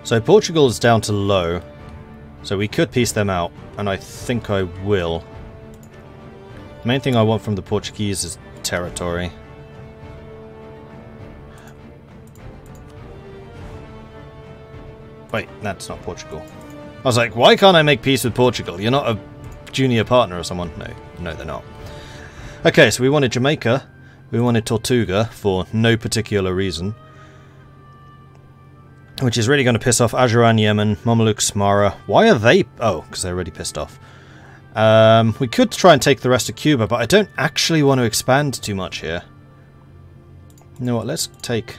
So Portugal is down to low, so we could piece them out, and I think I will. The main thing I want from the Portuguese is territory. Wait, that's not Portugal. I was like, why can't I make peace with Portugal? You're not a junior partner or someone? No, they're not. Okay, so we wanted Jamaica, we wanted Tortuga for no particular reason. Which is really going to piss off Ajuran, Yemen, Mameluke, Smara. Why are they... Oh, because they're already pissed off. We could try and take the rest of Cuba, but I don't actually want to expand too much here. You know what, let's take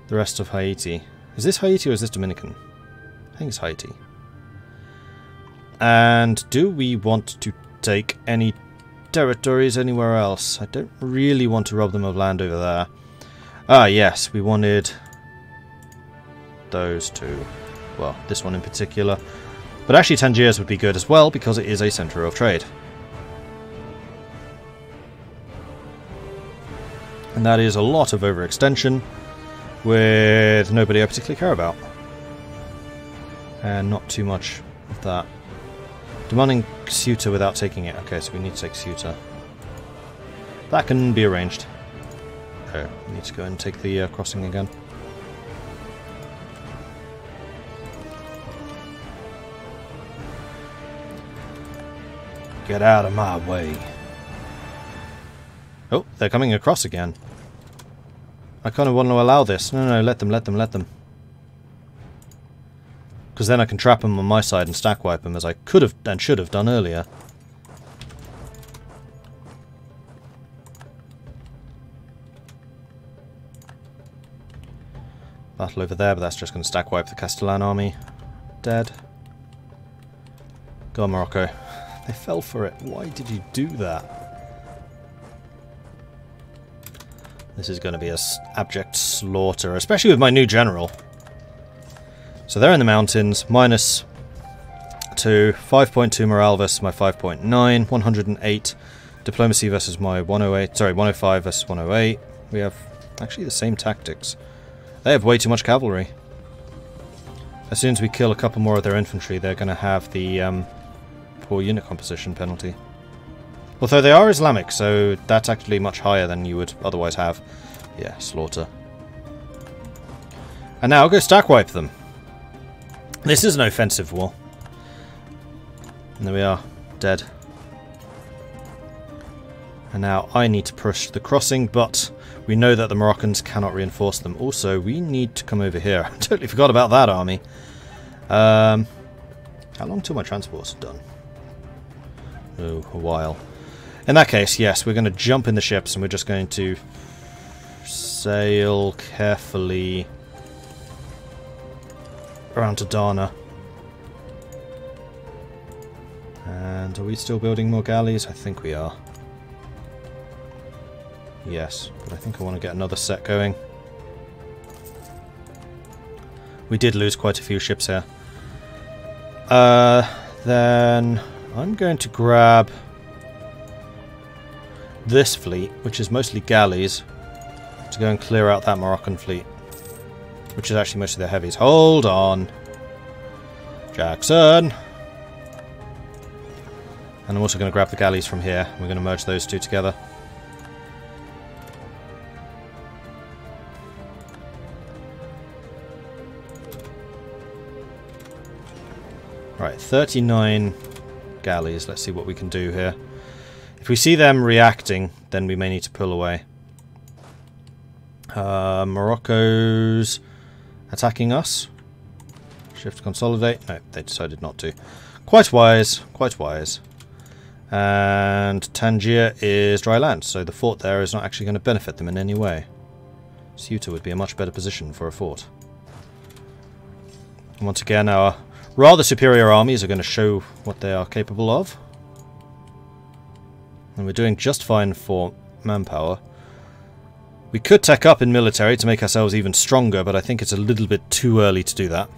the rest of Haiti. Is this Haiti or is this Dominican? I think it's Haiti. And do we want to take any territories anywhere else? I don't really want to rob them of land over there. Ah, yes, we wanted those two. Well, this one in particular. But actually Tangiers would be good as well, because it is a centre of trade. And that is a lot of overextension with nobody I particularly care about. And not too much of that. Demanding Ceuta without taking it. Okay, so we need to take Ceuta. That can be arranged. Okay, we need to go and take the crossing again. Get out of my way. Oh, they're coming across again. I kind of want to allow this. No, let them. Because then I can trap them on my side and stack wipe them, as I could have and should have done earlier. Battle over there, but that's just going to stack wipe the Castellan army. Dead. Go on, Morocco. They fell for it. Why did you do that? This is going to be an abject slaughter, especially with my new general. So they're in the mountains, -2, 5.2 morale versus my 5.9, 108 diplomacy versus my 108, sorry, 105 versus 108. We have actually the same tactics. They have way too much cavalry. As soon as we kill a couple more of their infantry, they're going to have the poor unit composition penalty. Although they are Islamic, so that's actually much higher than you would otherwise have. Yeah, slaughter. And now go stack wipe them. This is an offensive war. And there we are, dead. And now I need to push the crossing, but we know that the Moroccans cannot reinforce them. Also, we need to come over here. I totally forgot about that army. How long till my transports are done? Oh, a while. In that case, yes, we're going to jump in the ships and we're just going to sail carefully around to Dana. And are we still building more galleys? I think we are. Yes, but I think I want to get another set going. We did lose quite a few ships here. Then I'm going to grab this fleet, which is mostly galleys, to go and clear out that Moroccan fleet, which is actually mostly their heavies. Hold on, Jackson. And I'm also going to grab the galleys from here. We're going to merge those two together. Right, 39 galleys. Let's see what we can do here. If we see them reacting, then we may need to pull away. Morocco's attacking us. Shift to consolidate. No, they decided not to. Quite wise, quite wise. And Tangier is dry land, so the fort there is not actually going to benefit them in any way. Ceuta would be a much better position for a fort. And once again, our rather superior armies are going to show what they are capable of. And we're doing just fine for manpower. We could tech up in military to make ourselves even stronger, but I think it's a little bit too early to do that.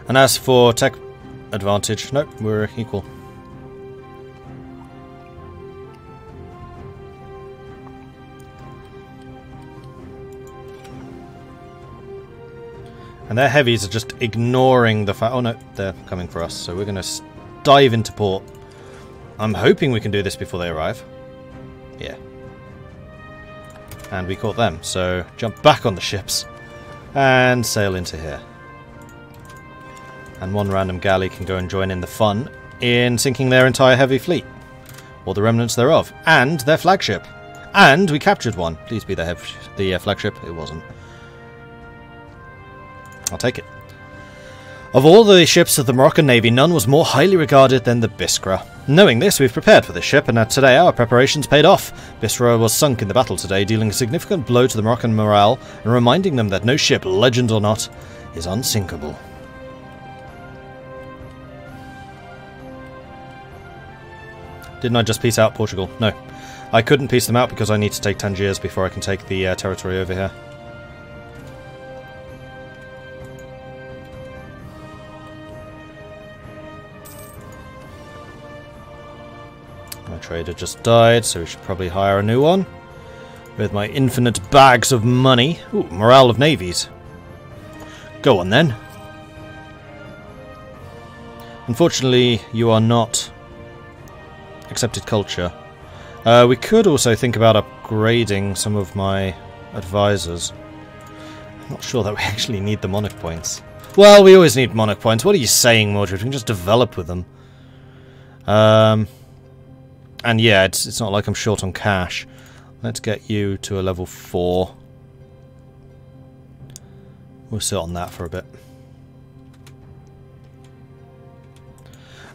And as for tech advantage, nope, we're equal. And their heavies are just ignoring the fact... Oh no, they're coming for us, so we're going to dive into port. I'm hoping we can do this before they arrive. Yeah. And we caught them, so jump back on the ships and sail into here. And one random galley can go and join in the fun in sinking their entire heavy fleet. Or the remnants thereof. And their flagship. And we captured one. Please be the flagship. It wasn't. I'll take it. Of all the ships of the Moroccan Navy, none was more highly regarded than the Biskra. Knowing this, we've prepared for this ship, and today our preparations paid off. Biskra was sunk in the battle today, dealing a significant blow to the Moroccan morale, and reminding them that no ship, legend or not, is unsinkable. Didn't I just peace out Portugal? No. I couldn't peace them out because I need to take Tangiers before I can take the territory over here. My trader just died, so we should probably hire a new one. With my infinite bags of money. Ooh, morale of navies. Go on then. Unfortunately, you are not accepted culture. We could also think about upgrading some of my advisors. I'm not sure that we actually need the monarch points. Well, we always need monarch points. What are you saying, Mordred? We can just develop with them. And yeah, it's not like I'm short on cash. Let's get you to a level 4. We'll sit on that for a bit.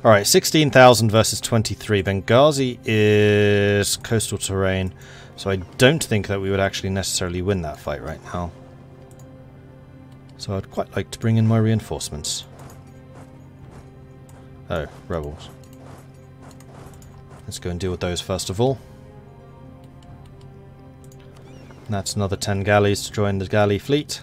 Alright, 16,000 versus 23. Benghazi is coastal terrain, so I don't think that we would actually necessarily win that fight right now. So I'd quite like to bring in my reinforcements. Oh, rebels. Let's go and deal with those first of all. And that's another 10 galleys to join the galley fleet.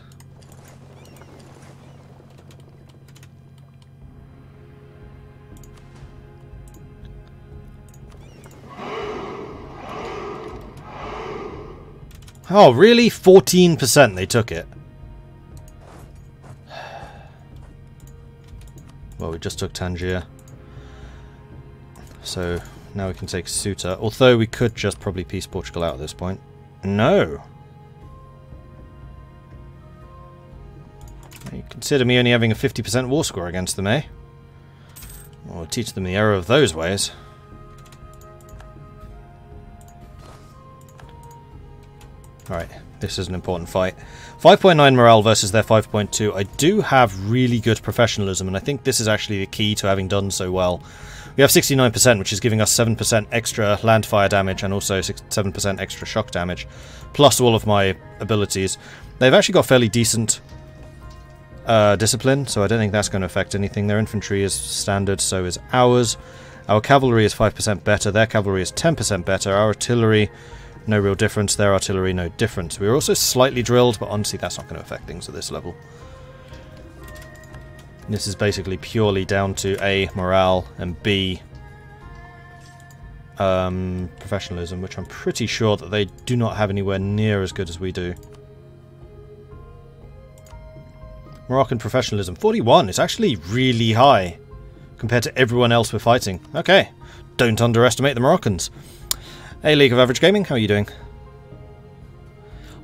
Oh, really? 14% they took it. Well, we just took Tangier. So now we can take Ceuta. Although we could just probably piece Portugal out at this point. No. You consider me only having a 50% war score against them, eh? I'll teach them the error of those ways. Alright, this is an important fight. 5.9 morale versus their 5.2. I do have really good professionalism, and I think this is actually the key to having done so well. We have 69%, which is giving us 7% extra land fire damage and also 7% extra shock damage, plus all of my abilities. They've actually got fairly decent discipline, so I don't think that's going to affect anything. Their infantry is standard, so is ours. Our cavalry is 5% better, their cavalry is 10% better, our artillery... no real difference. Their artillery, no difference. We're also slightly drilled, but honestly that's not going to affect things at this level. This is basically purely down to A, morale, and B, professionalism, which I'm pretty sure that they do not have anywhere near as good as we do. Moroccan professionalism, 41. It's actually really high compared to everyone else we're fighting. Okay, don't underestimate the Moroccans. Hey, League of Average Gaming, how are you doing?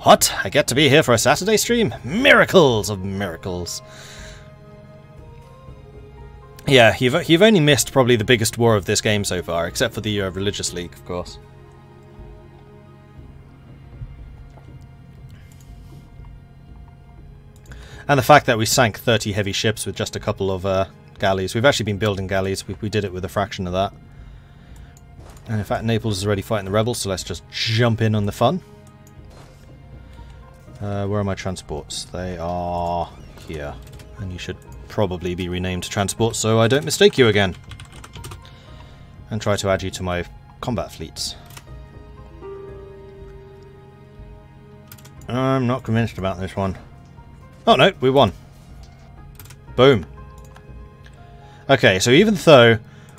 What? I get to be here for a Saturday stream? Miracles of miracles. Yeah, you've only missed probably the biggest war of this game so far, except for the Religious League, of course. And the fact that we sank 30 heavy ships with just a couple of galleys. We've actually been building galleys. We did it with a fraction of that. And in fact, Naples is already fighting the rebels, so let's just jump in on the fun. Where are my transports? They are here. And you should probably be renamed transports, so I don't mistake you again. And try to add you to my combat fleets. I'm not convinced about this one. Oh no, we won. Boom. Okay, so even though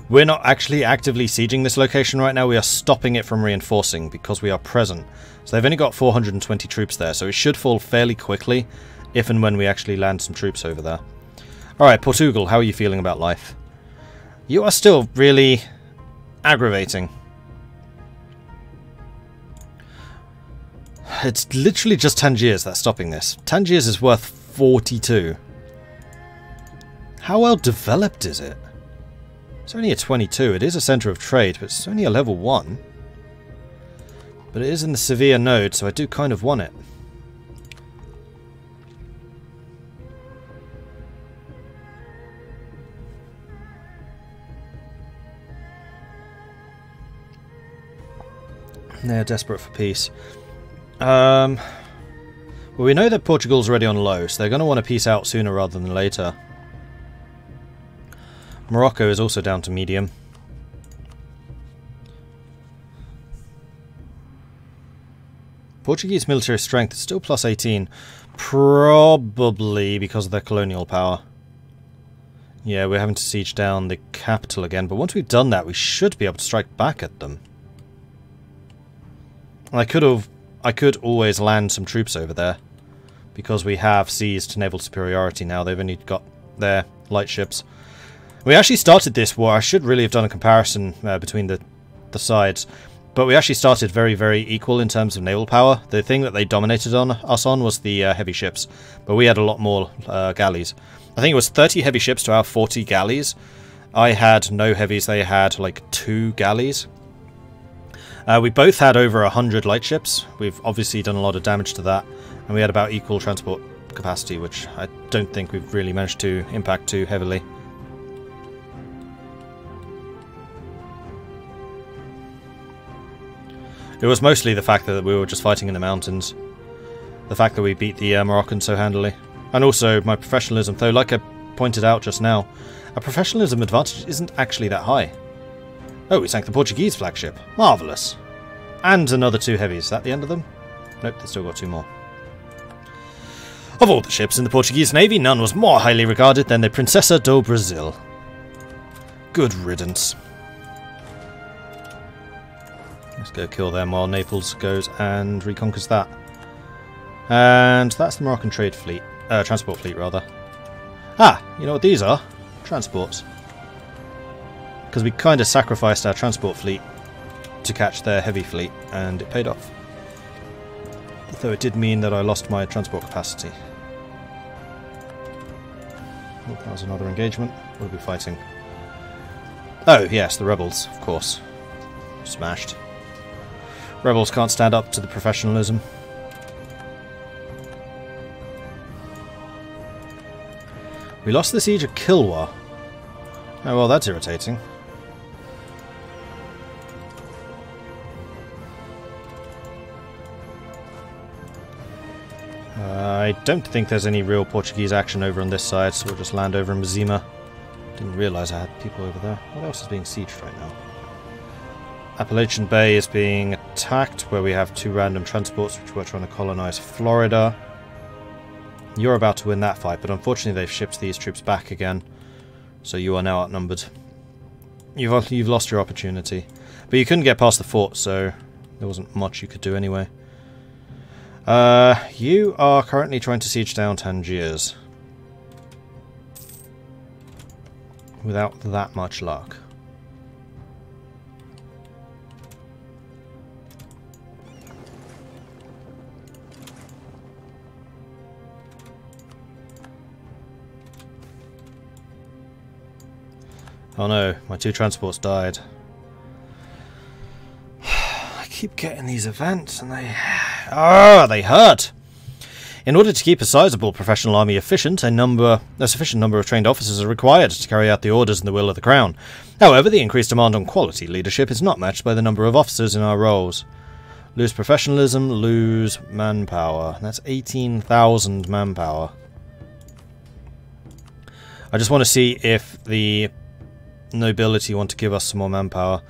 we're not actually actively sieging this location right now, we are stopping it from reinforcing because we are present. So they've only got 420 troops there, so it should fall fairly quickly if and when we actually land some troops over there. Alright, Portugal, how are you feeling about life? You are still really aggravating. It's literally just Tangiers that's stopping this. Tangiers is worth 42. How well developed is it? It's only a 22. It is a centre of trade, but it's only a level 1. But it is in the Sevilla node, so I do kind of want it. They're desperate for peace. Well, we know that Portugal's already on low, so they're going to want to peace out sooner rather than later. Morocco is also down to medium. Portuguese military strength is still plus 18, probably because of their colonial power. Yeah, we're having to siege down the capital again, but once we've done that, we should be able to strike back at them. I could always land some troops over there, because we have seized naval superiority now. They've only got their light ships. We actually started this war. I should really have done a comparison between the sides, but we actually started very, very equal in terms of naval power. The thing that they dominated us on was the heavy ships, but we had a lot more galleys. I think it was 30 heavy ships to our 40 galleys. I had no heavies. They had like 2 galleys. We both had over 100 light ships. We've obviously done a lot of damage to that, and we had about equal transport capacity, which I don't think we've really managed to impact too heavily. It was mostly the fact that we were just fighting in the mountains. The fact that we beat the Moroccans so handily. And also my professionalism, though, like I pointed out just now, our professionalism advantage isn't actually that high. Oh, we sank the Portuguese flagship. Marvellous. And another 2 heavies. Is that the end of them? Nope, they've still got 2 more. Of all the ships in the Portuguese navy, none was more highly regarded than the Princesa do Brasil. Good riddance. Let's go kill them while Naples goes and reconquers that. And that's the Moroccan trade fleet. Transport fleet, rather. Ah, you know what these are? Transports. Because we kind of sacrificed our transport fleet to catch their heavy fleet, and it paid off. Though it did mean that I lost my transport capacity. Oh, that was another engagement. What are we fighting? Oh, yes, the rebels, of course. Smashed. Rebels can't stand up to the professionalism. We lost the siege of Kilwa. Oh, well, that's irritating. I don't think there's any real Portuguese action over on this side, so we'll just land over in Mazima. Didn't realise I had people over there. What else is being sieged right now? Appalachian Bay is being attacked, where we have 2 random transports which were trying to colonise Florida. You're about to win that fight, but unfortunately they've shipped these troops back again, so you are now outnumbered. You've lost your opportunity. But you couldn't get past the fort, so there wasn't much you could do anyway. You are currently trying to siege down Tangiers. Without that much luck. Oh no, my 2 transports died. I keep getting these events and they hurt! In order to keep a sizable professional army efficient, a sufficient number of trained officers are required to carry out the orders and the will of the Crown. However, the increased demand on quality leadership is not matched by the number of officers in our roles. Lose professionalism, lose manpower. That's 18,000 manpower. I just want to see if the nobility want to give us some more manpower.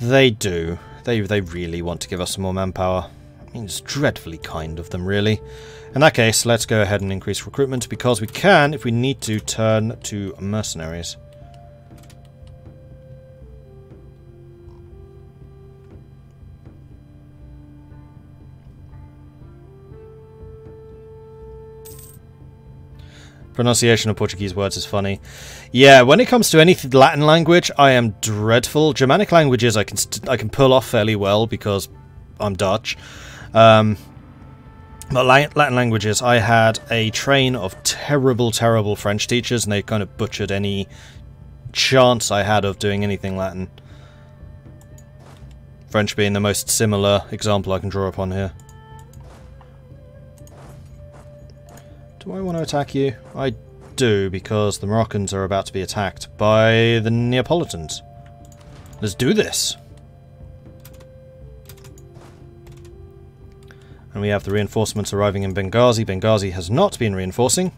They do. They really want to give us some more manpower. I mean, it's dreadfully kind of them, really. In that case, let's go ahead and increase recruitment, because we can, if we need to, turn to mercenaries. Pronunciation of Portuguese words is funny. Yeah, when it comes to any Latin language, I am dreadful. Germanic languages I can pull off fairly well because I'm Dutch. But Latin languages, I had a train of terrible, terrible French teachers, and they kind of butchered any chance I had of doing anything Latin. French being the most similar example I can draw upon here. Do I want to attack you? I do, because the Moroccans are about to be attacked by the Neapolitans. Let's do this! And we have the reinforcements arriving in Benghazi. Benghazi has not been reinforcing,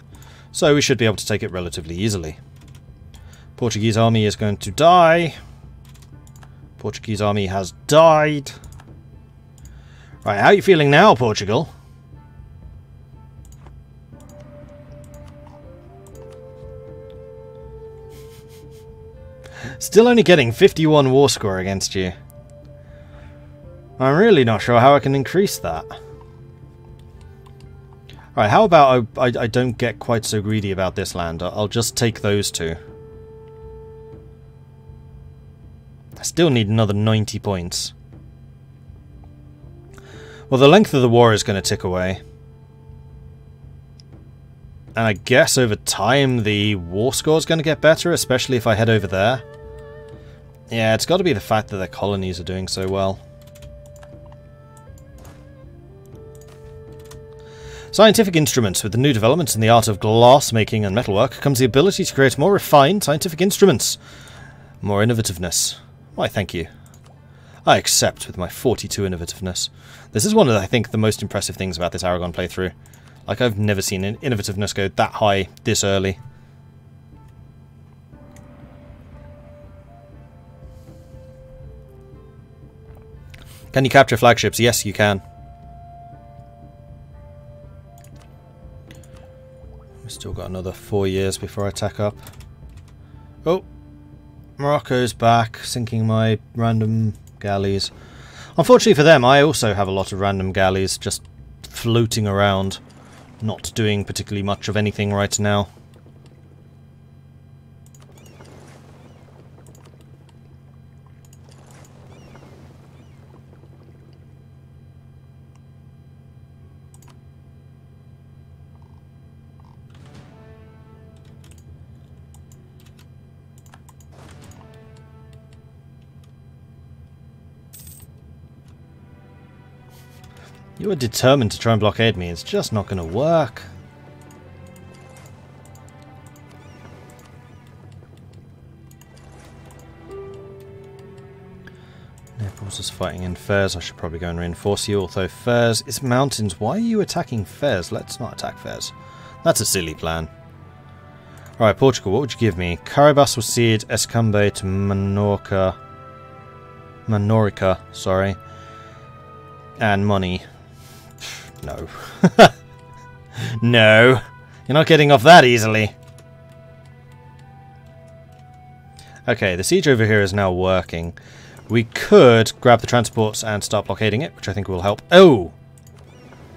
so we should be able to take it relatively easily. Portuguese army is going to die. Portuguese army has died. Right, how are you feeling now, Portugal? Still only getting 51 war score against you. I'm really not sure how I can increase that. Right, how about I don't get quite so greedy about this land. I'll just take those two. I still need another 90 points. Well, the length of the war is going to tick away. And I guess over time the war score is going to get better, especially if I head over there. Yeah, it's got to be the fact that their colonies are doing so well. Scientific instruments. With the new developments in the art of glass making and metalwork comes the ability to create more refined scientific instruments. More innovativeness. Why, thank you. I accept with my 42 innovativeness. This is one of, I think, the most impressive things about this Aragon playthrough. Like, I've never seen innovativeness go that high this early. Can you capture flagships? Yes, you can. We've still got another 4 years before I tack up. Oh! Morocco's back, sinking my random galleys. Unfortunately for them, I also have a lot of random galleys just floating around, not doing particularly much of anything right now. You are determined to try and blockade me. It's just not going to work. Naples is fighting in Fez. I should probably go and reinforce you. Although Fez is mountains. Why are you attacking Fez? Let's not attack Fez. That's a silly plan. Alright, Portugal, what would you give me? Caribas will cede Escambe to Minorca, sorry. And money. No. No. You're not getting off that easily. Okay, the siege over here is now working. We could grab the transports and start blockading it, which I think will help. Oh!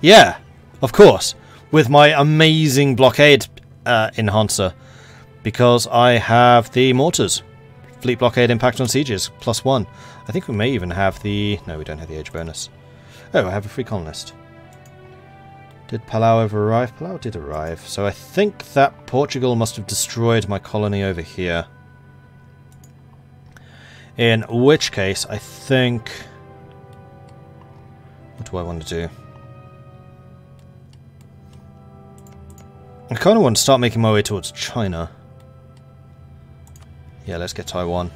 Yeah, of course. With my amazing blockade enhancer. Because I have the mortars. Fleet blockade impact on sieges, +1. I think we may even have the... No, we don't have the age bonus. Oh, I have a free colonist. Did Palau ever arrive? Palau did arrive. So I think that Portugal must have destroyed my colony over here. In which case, I think... What do I want to do? I kind of want to start making my way towards China. Yeah, let's get Taiwan.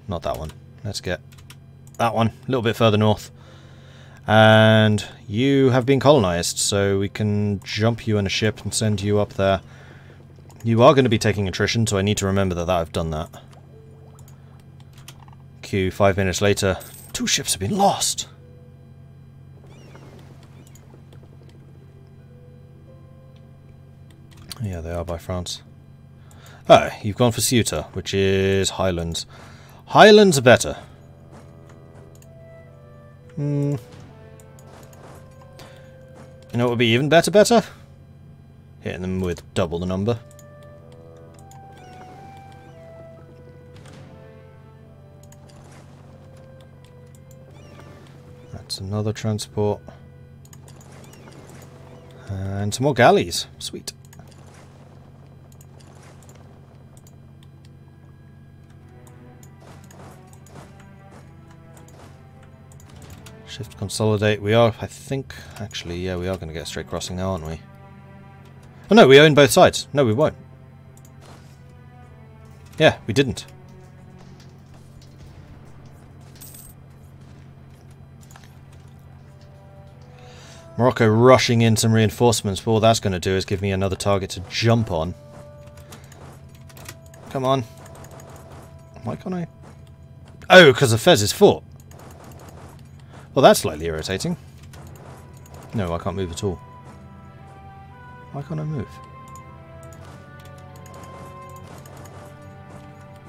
Not that one. Let's get that one. A little bit further north. And you have been colonized, so we can jump you in a ship and send you up there. You are going to be taking attrition, so I need to remember that I've done that. Q, 5 minutes later. 2 ships have been lost! Yeah, they are by France. Oh, you've gone for Ceuta, which is Highlands. Highlands are better. You know what would be even better? hitting them with double the number. That's another transport. And some more galleys. Sweet. Shift consolidate. We are, I think, actually, yeah, we are going to get a straight crossing now, aren't we? Oh no, we own both sides. No, we won't. Yeah, we didn't. Morocco rushing in some reinforcements, but all that's going to do is give me another target to jump on. Come on. Why can't I? Oh, because of Fez's fort. Well, that's slightly irritating. No, I can't move at all. Why can't I move?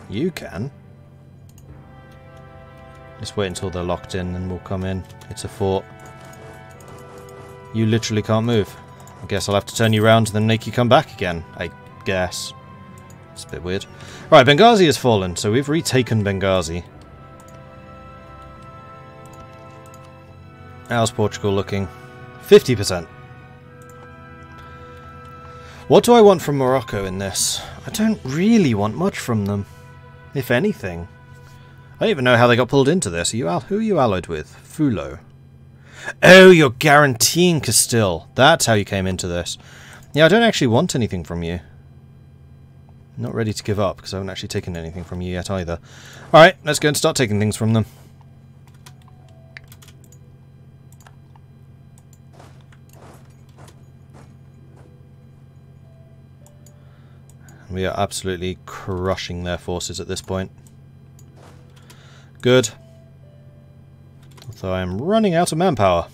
You can. Just wait until they're locked in and we'll come in. It's a fort. You literally can't move. I guess I'll have to turn you around and then make you come back again. I guess. It's a bit weird. Right, Benghazi has fallen, so we've retaken Benghazi. How's Portugal looking? 50%. What do I want from Morocco in this? I don't really want much from them. If anything. I don't even know how they got pulled into this. Who are you allied with? Fulo. Oh, you're guaranteeing Castile. That's how you came into this. Yeah, I don't actually want anything from you. Not ready to give up, because I haven't actually taken anything from you yet either. Alright, let's go and start taking things from them. We are absolutely crushing their forces at this point. Good. Although I am running out of manpower.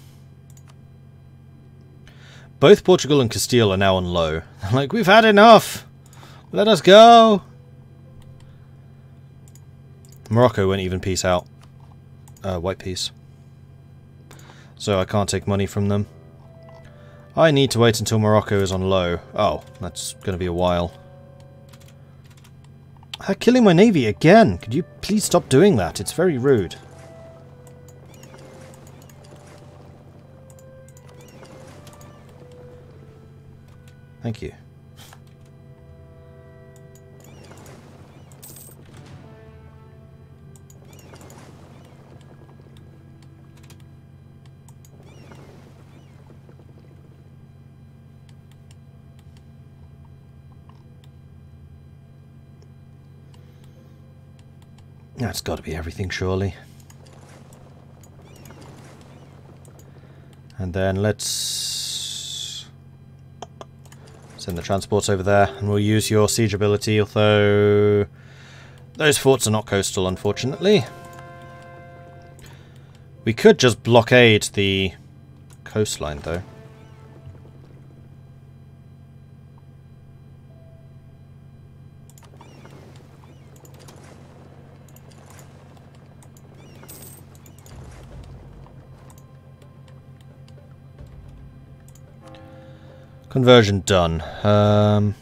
Both Portugal and Castile are now on low. They're like, we've had enough! Let us go! Morocco won't even peace out. White peace. So I can't take money from them. I need to wait until Morocco is on low. Oh, that's going to be a while. They're killing my navy again! Could you please stop doing that? It's very rude. Thank you. That's got to be everything, surely. And then let's send the transports over there, and we'll use your siege ability, although those forts are not coastal, unfortunately. We could just blockade the coastline, though. Conversion done. Alright,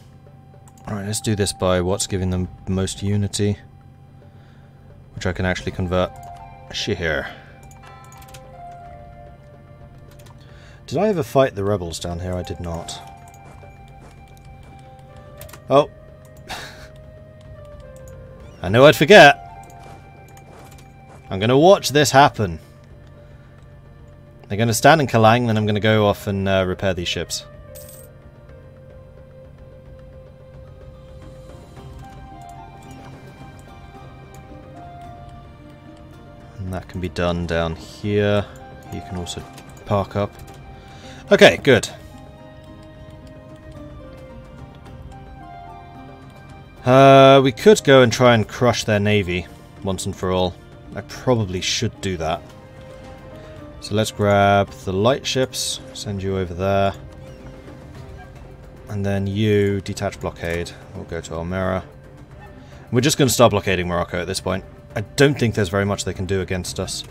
let's do this by what's giving them most unity. Which I can actually convert. Shihir. Did I ever fight the rebels down here? I did not. Oh. I knew I'd forget. I'm going to watch this happen. They're going to stand in Kalang, then I'm going to go off and repair these ships. And that can be done down here. You can also park up. Okay, good. We could go and try and crush their navy once and for all. I probably should do that. So let's grab the light ships, send you over there. And then you, detach blockade. We'll go to Almera. We're just going to start blockading Morocco at this point. I don't think there's very much they can do against us.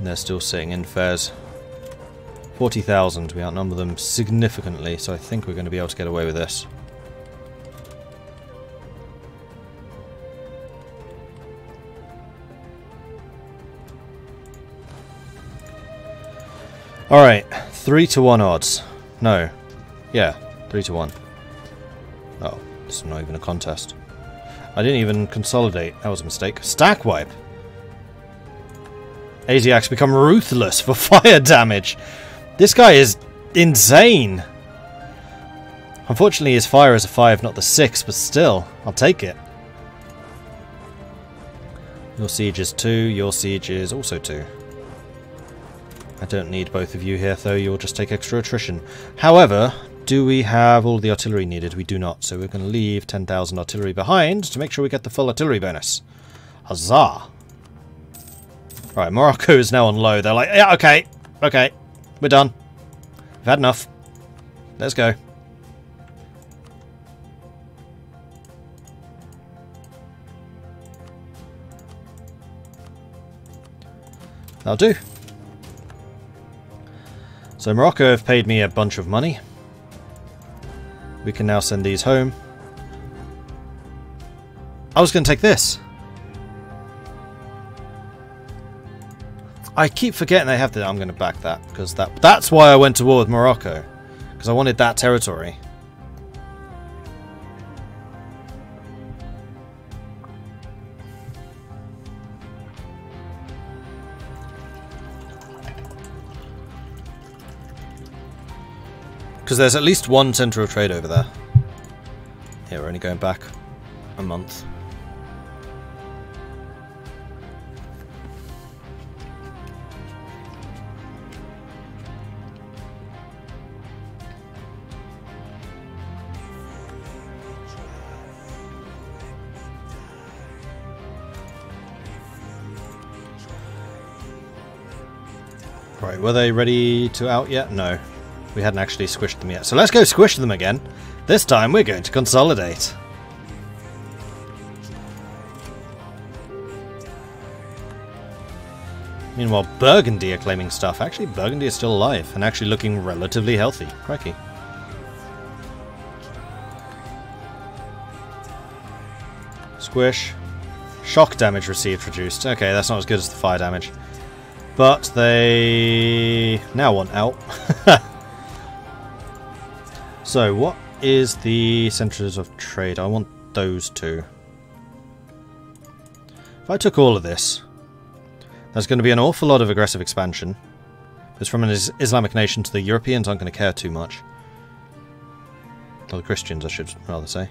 And they're still sitting in Fez. 40,000. We outnumber them significantly, so I think we're going to be able to get away with this. Alright, 3-to-1 odds. No. Yeah, 3-to-1. Oh, this is not even a contest. I didn't even consolidate. That was a mistake. Stack wipe! Asiacs become ruthless for fire damage. This guy is insane. Unfortunately, his fire is a 5, not the 6, but still, I'll take it. Your siege is 2, your siege is also 2. I don't need both of you here, though. You'll just take extra attrition. However, do we have all the artillery needed? We do not, so we're going to leave 10,000 artillery behind to make sure we get the full artillery bonus. Huzzah! Right, Morocco is now on low. They're like, yeah, okay, okay, we're done. We've had enough. Let's go. That'll do. So Morocco have paid me a bunch of money. We can now send these home. I was going to take this. I keep forgetting they have the... I'm going to back that, because that's why I went to war with Morocco. Because I wanted that territory. Because there's at least one centre of trade over there. Yeah, we're only going back a month. Right, were they ready to out yet? No. We hadn't actually squished them yet. So let's go squish them again. This time we're going to consolidate. Meanwhile, Burgundy are claiming stuff. Actually, Burgundy is still alive and actually looking relatively healthy. Crikey. Squish. Shock damage received reduced. Okay, that's not as good as the fire damage. But they now want out. So, what is the centres of trade? I want those two. If I took all of this, there's going to be an awful lot of aggressive expansion. Because from an Islamic nation to the Europeans aren't going to care too much. Or the Christians, I should rather say.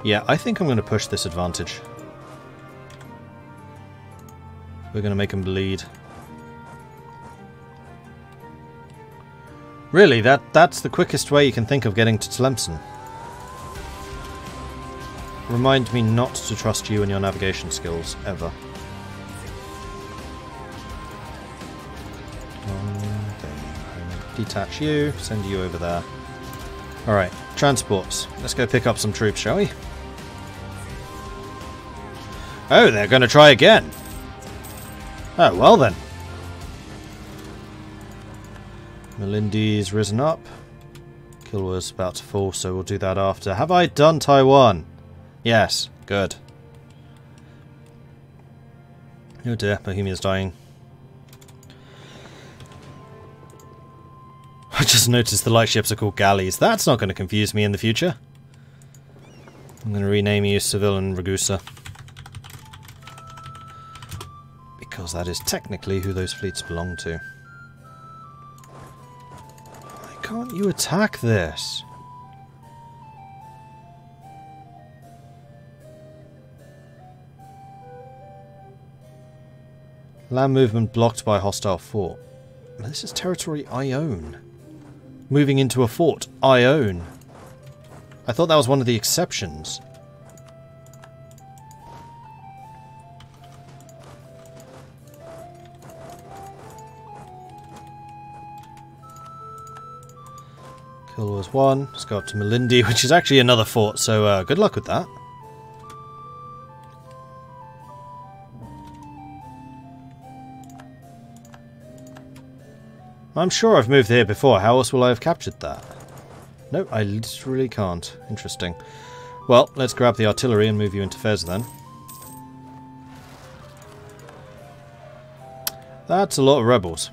Yeah, I think I'm going to push this advantage. We're going to make them bleed. Really, that's the quickest way you can think of getting to Tlemcen. Remind me not to trust you and your navigation skills, ever. Detach you, send you over there. Alright, transports. Let's go pick up some troops, shall we? Oh, they're going to try again. Oh, well then. Melindy's risen up. Kilwa's about to fall, so we'll do that after. Have I done Taiwan? Yes, good. Oh dear, Bohemia's dying. I just noticed the light ships are called galleys. That's not going to confuse me in the future. I'm going to rename you Seville and Ragusa. Because that is technically who those fleets belong to. Why can't you attack this? Land movement blocked by hostile fort. This is territory I own. Moving into a fort I own. I thought that was one of the exceptions. Kilwa's 1. Let's go up to Melindy, which is actually another fort, so good luck with that. I'm sure I've moved here before. How else will I have captured that? No, I literally can't. Interesting. Well, let's grab the artillery and move you into Fez then. That's a lot of rebels.